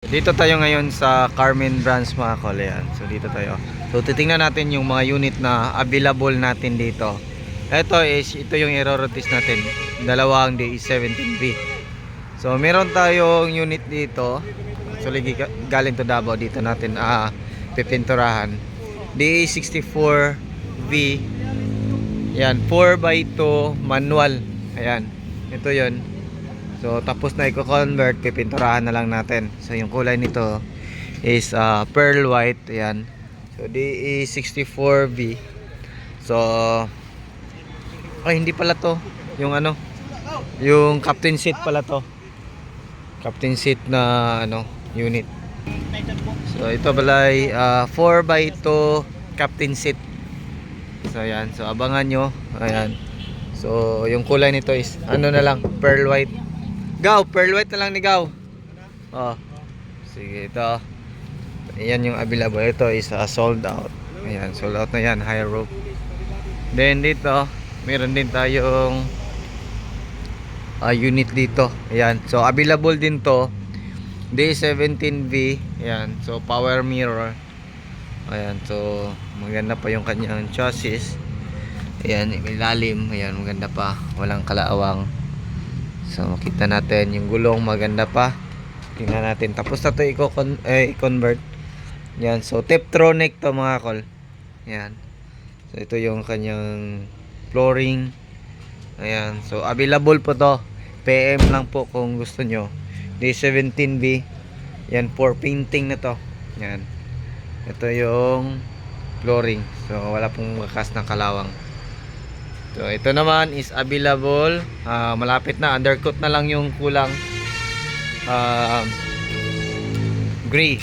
Dito tayo ngayon sa Carmen Branch mga kol. Yan. So dito tayo. So titingnan natin yung mga unit na available natin dito. Ito yung i-rotate natin. Dalawang DE17B. So meron tayong unit dito. So galing to Davao, dito natin pipinturahan. DE64V. Yan, 4x2 manual. Ayan. Ito 'yon. So tapos na i-convert, pipinturahan na lang natin. So yung kulay nito is pearl white. Ayan. So DE64V. So ay hindi pala to. Yung ano, yung captain seat pala to. Captain seat na ano, unit. So ito pala ay 4x2 captain seat. So ayan, so abangan nyo. Ayan. So yung kulay nito is ano na lang, pearl white. Gaw, pearl white na lang ni Gaw. Oh. Sige, ito. Ayan yung available. Ito is sold out. Ayan, sold out na yan, high roof. Then dito, meron din tayong unit dito. Ayan, so available din to. D17V. Ayan, so power mirror. Ayan, so maganda pa yung kanyang chassis. Ayan, ilalim. Ayan, maganda pa. Walang kalaawang. So makita natin yung gulong maganda pa. Tingnan natin. Tapos na to i-convert. Yan. So Tiptronic to mga kol. Yan. So ito yung kanyang flooring. Ayan. So available po to. PM lang po kung gusto nyo. D17B. Yan, for painting na to. Yan. Ito yung flooring. So wala pong makas na kalawang. So ito naman is available. Malapit na, undercoat na lang yung kulang. Gray.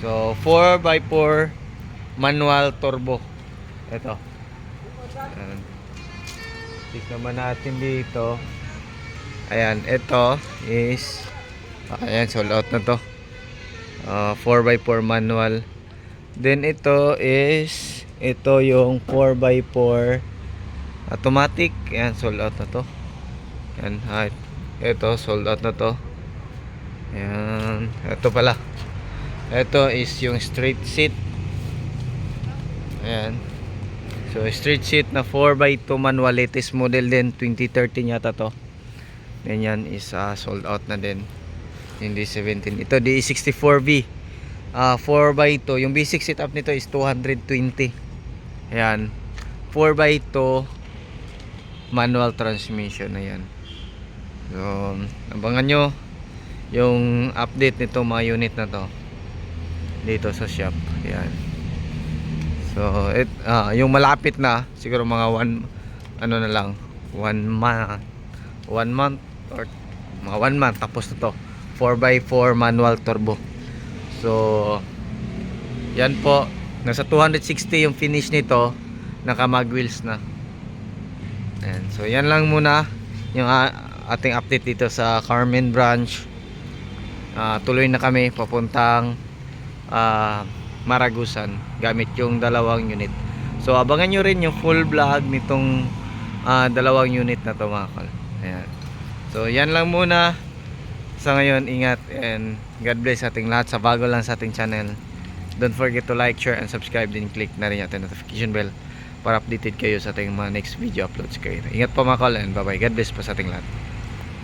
So 4x4 manual turbo. Ito. Tignan naman natin dito. Ayan, ito is ayan, sold out na to. 4x4 manual. Then ito is yung 4x4 automatic. Ayan, sold out na to. Ayan, ito sold out na to. Ayan, ito pala. Ito is yung straight seat. Ayan. So straight seat na 4x2 manual, latest model din, 2013 yata to. Then yan is sold out na din. Hindi 17. Ito DE64V. 4x2. Yung basic setup nito is 220. Ayan. 4x2 manual transmission na yan. So abangan nyo yung update nito mga unit na to dito sa shop. Ayan. So yung malapit na siguro mga 1 month or mga 1 month tapos na to. 4x4 manual turbo. So yan po, nasa 260 yung finish nito, naka mag wheels na. Ayan. So yan lang muna yung ating update dito sa Carmen Branch. Tuloy na kami papuntang Maragusan gamit yung dalawang unit. So abangan nyo rin yung full vlog nitong dalawang unit na to mga kol. Ayan. So yan lang muna sa ngayon. Ingat and God bless ating lahat. Sa bago lang sa ating channel, don't forget to like, share and subscribe, din click na rin yung notification bell para updated kayo sa ating mga next video uploads kayo. Ingat po mga kol and bye bye. God bless po sa ating lahat.